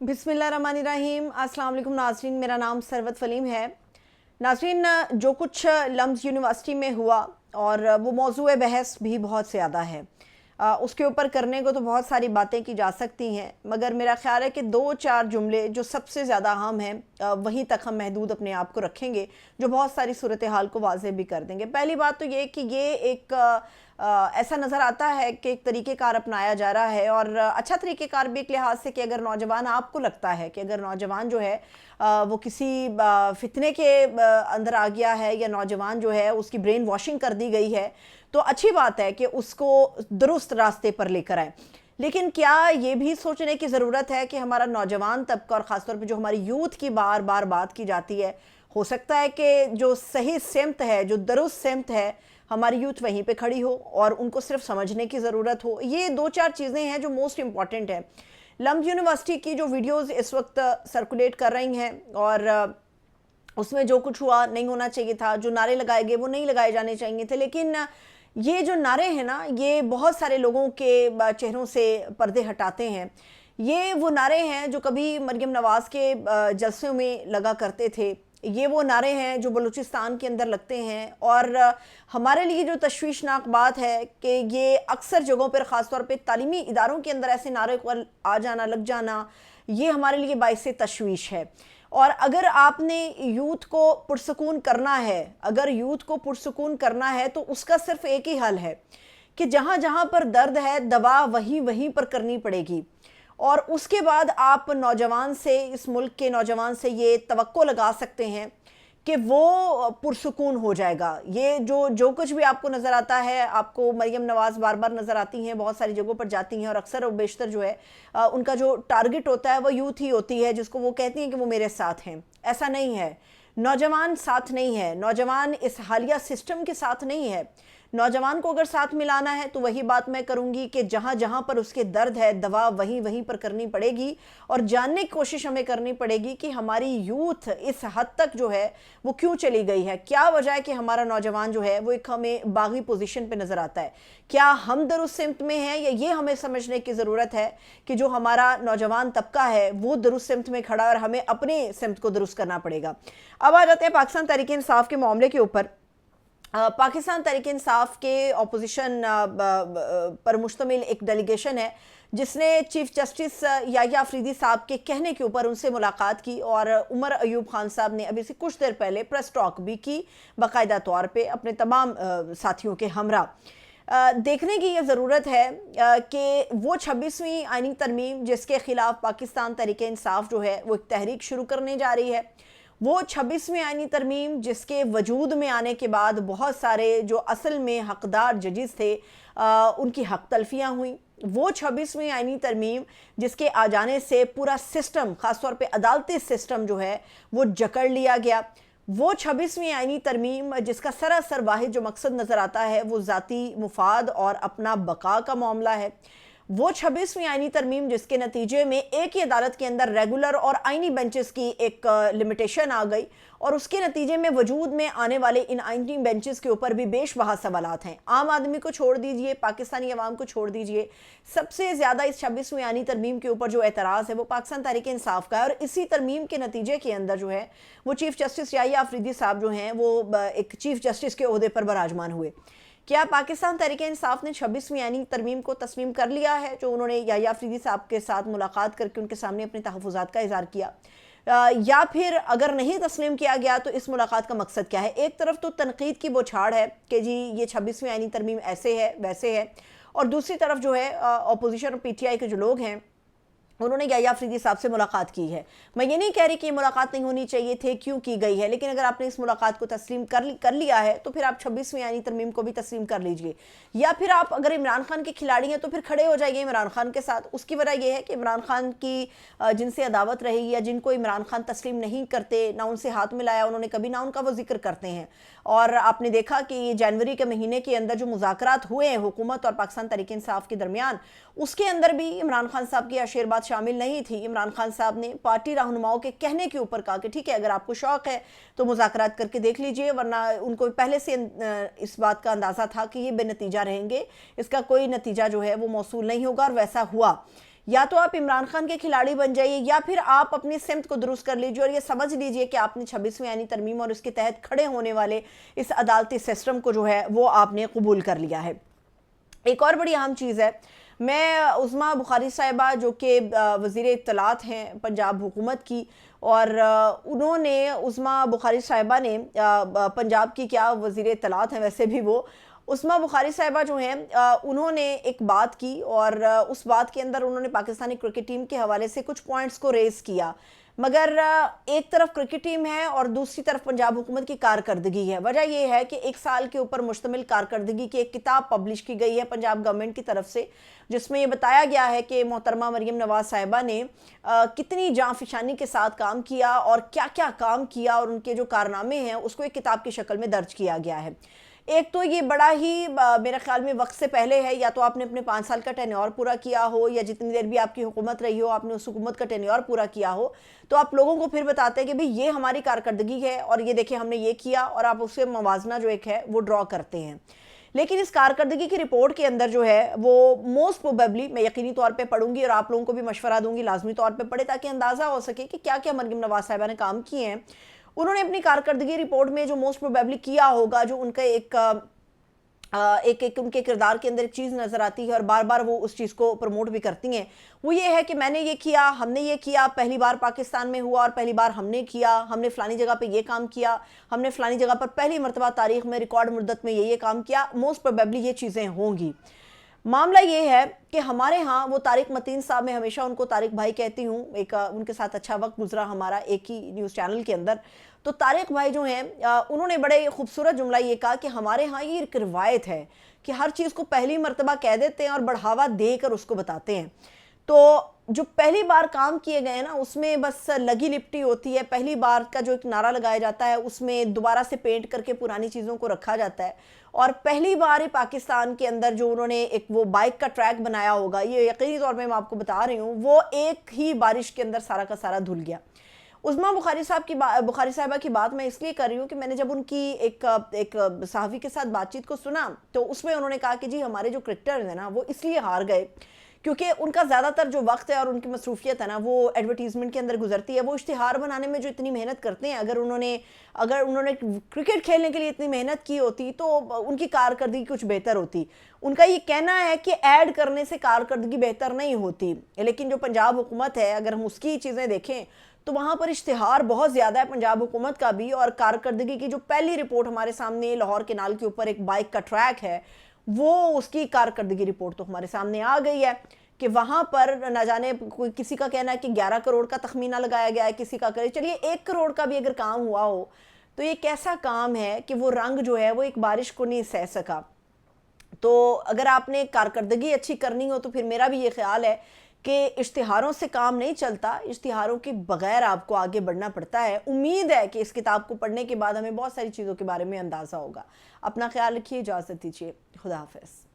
बिस्मिल्लाहिर्रहमानिर्रहीम। अस्सलाम वालेकुम नाज़रीन, मेरा नाम सरवत फलीम है। नाज़रीन, जो कुछ लम्ज़ यूनिवर्सिटी में हुआ और वो मौज़ूए बहस भी बहुत ज़्यादा है। उसके ऊपर करने को तो बहुत सारी बातें की जा सकती हैं, मगर मेरा ख़्याल है कि दो चार जुमले जो सबसे ज़्यादा अहम हैं वहीं तक हम महदूद अपने आप को रखेंगे, जो बहुत सारी सूरत हाल को वाज़ेह भी कर देंगे। पहली बात तो ये कि ये एक ऐसा नज़र आता है कि एक तरीक़ेकार अपनाया जा रहा है, और अच्छा तरीक़ेकार भी एक लिहाज से कि अगर नौजवान, आपको लगता है कि अगर नौजवान जो है वो किसी फितने के अंदर आ गया है, या नौजवान जो है उसकी ब्रेन वॉशिंग कर दी गई है, तो अच्छी बात है कि उसको दुरुस्त रास्ते पर लेकर आए। लेकिन क्या ये भी सोचने की ज़रूरत है कि हमारा नौजवान तबका, और ख़ासतौर पर जो हमारी यूथ की बार बार बात की जाती है, हो सकता है कि जो सही सिमत है, जो दुरुस्त सिमत है, हमारी यूथ वहीं पे खड़ी हो और उनको सिर्फ समझने की ज़रूरत हो। ये दो चार चीज़ें हैं जो मोस्ट इम्पॉर्टेंट है। लम्ब यूनिवर्सिटी की जो वीडियोज़ इस वक्त सर्कुलेट कर रही हैं, और उसमें जो कुछ हुआ नहीं होना चाहिए था, जो नारे लगाए गए वो नहीं लगाए जाने चाहिए थे, लेकिन ये जो नारे हैं ना, ये बहुत सारे लोगों के चेहरों से पर्दे हटाते हैं। ये वो नारे हैं जो कभी मरियम नवाज़ के जलसों में लगा करते थे। ये वो नारे हैं जो बलूचिस्तान के अंदर लगते हैं, और हमारे लिए जो तशवीशनाक बात है कि ये अक्सर जगहों पर, ख़ासतौर पे तालीमी इदारों के अंदर ऐसे नारे को आ जाना, लग जाना, ये हमारे लिए बाइस तशवीश है। और अगर आपने यूथ को पुरसकून करना है, अगर यूथ को पुरसकून करना है, तो उसका सिर्फ एक ही हल है कि जहाँ जहाँ पर दर्द है, दवा वहीं वहीं पर करनी पड़ेगी। और उसके बाद आप नौजवान से, इस मुल्क के नौजवान से ये तवक्को लगा सकते हैं कि वो पुरसकून हो जाएगा। ये जो कुछ भी आपको नज़र आता है, आपको मरियम नवाज़ बार बार नज़र आती हैं, बहुत सारी जगहों पर जाती हैं, और अक्सर और बेशतर जो है उनका जो टारगेट होता है वो यूथ ही होती है, जिसको वो कहती हैं कि वो मेरे साथ हैं। ऐसा नहीं है, नौजवान साथ नहीं है, नौजवान इस हालिया सिस्टम के साथ नहीं है। नौजवान को अगर साथ मिलाना है तो वही बात मैं करूंगी कि जहाँ जहाँ पर उसके दर्द है, दवा वहीं वहीं पर करनी पड़ेगी, और जानने की कोशिश हमें करनी पड़ेगी कि हमारी यूथ इस हद तक जो है वो क्यों चली गई है। क्या वजह है कि हमारा नौजवान जो है वो एक हमें बागी पोजीशन पे नज़र आता है। क्या हम दुरुस्त सिमत में हैं, या ये हमें समझने की ज़रूरत है कि जो हमारा नौजवान तबका है वो दुरुस्त सिमत में खड़ा है, और हमें अपने सिमत को दुरुस्त करना पड़ेगा। अब आ जाते हैं पाकिस्तान तहरीक इंसाफ के मामले के ऊपर। पाकिस्तान तहरीक इंसाफ के अपोजिशन पर मुश्तमिल एक डेलीगेशन है, जिसने चीफ जस्टिस याह्या अफरीदी साहब के कहने के ऊपर उनसे मुलाकात की, और उमर अयूब खान साहब ने अभी से कुछ देर पहले प्रेस टॉक भी की, बाकायदा तौर पे अपने तमाम साथियों के हमरा। देखने की ये ज़रूरत है कि वो 26वीं आइनी तरमीम जिसके ख़िलाफ़ पाकिस्तान तहरीक इंसाफ जो है वो एक तहरीक शुरू करने जा रही है, वो 26वीं आइनी तरमीम जिसके वजूद में आने के बाद बहुत सारे जो असल में हकदार जजेस थे उनकी हक तलफियाँ हुई, वो 26वीं आइनी तरमीम जिसके आ जाने से पूरा सिस्टम, ख़ासतौर पे अदालती सिस्टम जो है वो जकड़ लिया गया, वो 26वीं आइनी तरमीम जिसका सरासर वाहिद जो मकसद नज़र आता है वो ज़ाती मुफाद और अपना बका का मामला है, वो 26वीं आइनी तरमीम जिसके नतीजे में एक ही अदालत के अंदर रेगुलर और आइनी बेंचेस की एक लिमिटेशन आ गई, और उसके नतीजे में वजूद में आने वाले इन आइनी बेंचेस के ऊपर भी बेशबहा सवालात हैं। आम आदमी को छोड़ दीजिए, पाकिस्तानी अवाम को छोड़ दीजिए, सबसे ज़्यादा इस 26वीं आइनी तरमीम के ऊपर जो एतराज़ है वो पाकिस्तान तहरीक इंसाफ का है। और इसी तरमीम के नतीजे के अंदर जो है वो चीफ जस्टिस याह्या अफरीदी साहब जो हैं वो एक चीफ जस्टिस के ओहदे पर बराजमान हुए। क्या पाकिस्तान तहरीक इंसाफ ने 26वीं आइनी तरमीम को तस्लीम कर लिया है, जो उन्होंने याह्या अफरीदी साहब के साथ मुलाकात करके उनके सामने अपने तहफ़्फ़ुज़ात का इज़हार किया, या फिर अगर नहीं तस्लीम किया गया तो इस मुलाकात का मकसद क्या है? एक तरफ तो तनकीद की बौछार है कि जी ये 26वीं आइनी तरमीम ऐसे है वैसे है, और दूसरी तरफ जो है अपोजिशन और PTI के जो लोग हैं उन्होंने याह्या अफरीदी साहब से मुलाकात की है। मैं ये नहीं कह रही कि ये मुलाकात नहीं होनी चाहिए थी, क्यों की गई है, लेकिन अगर आपने इस मुलाकात को तस्लीम कर लिया है तो फिर आप 26वीं आइनी तरमीम को भी तस्लीम कर लीजिए, या फिर आप अगर इमरान खान के खिलाड़ी हैं तो फिर खड़े हो जाइए इमरान खान के साथ। उसकी वजह यह है कि इमरान खान की जिनसे अदावत रही, या जिनको इमरान खान तस्लीम नहीं करते, ना उनसे हाथ मिलाया उन्होंने कभी, ना उनका वो जिक्र करते हैं। और आपने देखा कि जनवरी के महीने के अंदर जो मुज़ाकरात हुए हैं हुकूमत और पाकिस्तान तहरीक इंसाफ के दरमियान, उसके अंदर भी इमरान खान साहब की आशीर्वाद शामिल नहीं थी। इमरान खान साहब ने पार्टी रहनुमाओं के कहने के ऊपर कहा कि ठीक है, अगर आपको शौक है तो मुज़ाकरात करके देख लीजिए, वरना उनको पहले से इस बात का अंदाज़ा था कि ये बेनतीजा रहेंगे, इसका कोई नतीजा जो है वो मौसूल नहीं होगा, और वैसा हुआ। یا تو آپ عمران خان کے کھلاڑی بن جائیے یا پھر آپ اپنی سمت کو درست کر لیجیے اور یہ سمجھ لیجیے کہ آپ نے 26ویں آئینی ترمیم اور اس کے تحت کھڑے ہونے والے اس عدالتی سسٹم کو جو ہے وہ آپ نے قبول کر لیا ہے۔ ایک اور بڑی اہم چیز ہے، میں عظمیٰ بخاری صاحبہ جو کہ وزیر اطلاعات ہیں پنجاب حکومت کی، اور انہوں نے عظمیٰ بخاری صاحبہ نے پنجاب کی کیا وزیر اطلاعات ہیں ویسے بھی وہ، عظمیٰ بخاری صاحبہ جو ہیں انہوں نے ایک بات کی، اور اس بات کے اندر انہوں نے پاکستانی کرکٹ ٹیم کے حوالے سے کچھ پوائنٹس کو ریز کیا، مگر ایک طرف کرکٹ ٹیم ہے اور دوسری طرف پنجاب حکومت کی کارکردگی ہے۔ وجہ یہ ہے کہ 1 سال کے اوپر مشتمل کارکردگی کی ایک کتاب پبلش کی گئی ہے پنجاب گورنمنٹ کی طرف سے، جس میں یہ بتایا گیا ہے کہ محترمہ مریم نواز صاحبہ نے کتنی جاں فشانی کے ساتھ کام کیا اور کیا کیا کام کیا، اور ان کے جو کارنامے ہیں اس کو ایک کتاب کی شکل میں درج کیا گیا ہے۔ ایک تو یہ بڑا ہی میرے خیال میں وقت سے پہلے ہے، یا تو آپ نے اپنے 5 سال کا ٹینیور پورا کیا ہو، یا جتنی دیر بھی آپ کی حکومت رہی ہو آپ نے اس حکومت کا ٹینیور پورا کیا ہو، تو آپ لوگوں کو پھر بتاتے ہیں کہ بھئی یہ ہماری کارکردگی ہے اور یہ دیکھیں ہم نے یہ کیا، اور آپ اس سے موازنہ جو ایک ہے وہ ڈرا کرتے ہیں۔ لیکن اس کارکردگی کی رپورٹ کے اندر جو ہے وہ موسٹ پروبیبلی میں یقینی طور پہ پڑھوں گی اور آپ لوگوں کو بھی مشورہ دوں گی لازمی طور پہ پڑھے تاکہ اندازہ ہو سکے کہ کیا کیا مریم نواز صاحبہ نے کام کیے ہیں۔ انہوں نے اپنی کارکردگی رپورٹ میں جو موسٹ پروبیبلی کیا ہوگا، جو ان کا ایک ان کے کردار کے اندر ایک چیز نظر آتی ہے اور بار بار وہ اس چیز کو پروموٹ بھی کرتی ہیں، وہ یہ ہے کہ میں نے یہ کیا، ہم نے یہ کیا، پہلی بار پاکستان میں ہوا اور پہلی بار ہم نے کیا، ہم نے فلانی جگہ پہ یہ کام کیا، ہم نے فلانی جگہ پر پہلی مرتبہ تاریخ میں ریکارڈ مدت میں یہ کام کیا۔ موسٹ پروبیبلی یہ چیزیں ہوں گی۔ معاملہ یہ ہے کہ ہمارے ہاں وہ طارق متین صاحب، میں ہمیشہ ان کو طارق بھائی کہتی ہوں، ایک ان کے ساتھ اچھا وقت گزرا ہمارا ایک ہی نیوز چینل کے اندر، تو طارق بھائی جو ہیں انہوں نے بڑے خوبصورت جملہ یہ کہا کہ ہمارے ہاں یہ ایک روایت ہے کہ ہر چیز کو پہلی مرتبہ کہہ دیتے ہیں اور بڑھاوا دے کر اس کو بتاتے ہیں۔ تو جو پہلی بار کام کیے گئے نا اس میں بس لگی لپٹی ہوتی ہے، پہلی بار کا جو ایک نعرہ لگایا جاتا ہے اس میں دوبارہ سے پینٹ کر کے پرانی چیزوں کو رکھا جاتا ہے، اور پہلی بار پاکستان کے اندر جو انہوں نے ایک وہ بائک کا ٹریک بنایا ہوگا، یہ یقینی طور پہ میں آپ کو بتا رہی ہوں، وہ ایک ہی بارش کے اندر سارا کا سارا دھل گیا۔ عظمیٰ بخاری صاحبہ کی بات میں اس لیے کر رہی ہوں کہ میں نے جب ان کی ایک صحافی کے ساتھ بات چیت کو سنا تو اس میں انہوں نے کہا کہ جی ہمارے جو کرکٹرز ہیں نا وہ اس لیے ہار گئے کیونکہ ان کا زیادہ تر جو وقت ہے اور ان کی مصروفیت ہے نا وہ ایڈورٹیزمنٹ کے اندر گزرتی ہے۔ وہ اشتہار بنانے میں جو اتنی محنت کرتے ہیں، اگر انہوں نے کرکٹ کھیلنے کے لیے اتنی محنت کی ہوتی تو ان کی کارکردگی کچھ بہتر ہوتی۔ ان کا یہ کہنا ہے کہ ایڈ کرنے سے کارکردگی بہتر نہیں ہوتی، لیکن جو پنجاب حکومت ہے اگر ہم اس کی چیزیں دیکھیں تو وہاں پر اشتہار بہت زیادہ ہے پنجاب حکومت کا بھی، اور کارکردگی کی جو پہلی رپورٹ ہمارے سامنے لاہور کینال کے اوپر ایک بائک کا ٹریک ہے، وہ اس کی کارکردگی رپورٹ تو ہمارے سامنے آ گئی ہے کہ وہاں پر نہ جانے کوئی کسی کا کہنا ہے کہ 11 کروڑ کا تخمینہ لگایا گیا ہے، کسی کا کرے چلیے 1 کروڑ کا بھی اگر کام ہوا ہو تو یہ کیسا کام ہے کہ وہ رنگ جو ہے وہ ایک بارش کو نہیں سہ سکا۔ تو اگر آپ نے کارکردگی اچھی کرنی ہو تو پھر میرا بھی یہ خیال ہے کہ اشتہاروں سے کام نہیں چلتا، اشتہاروں کے بغیر آپ کو آگے بڑھنا پڑتا ہے۔ امید ہے کہ اس کتاب کو پڑھنے کے بعد ہمیں بہت ساری چیزوں کے بارے میں اندازہ ہوگا۔ اپنا خیال رکھیے، اجازت دیجیے، خدا حافظ۔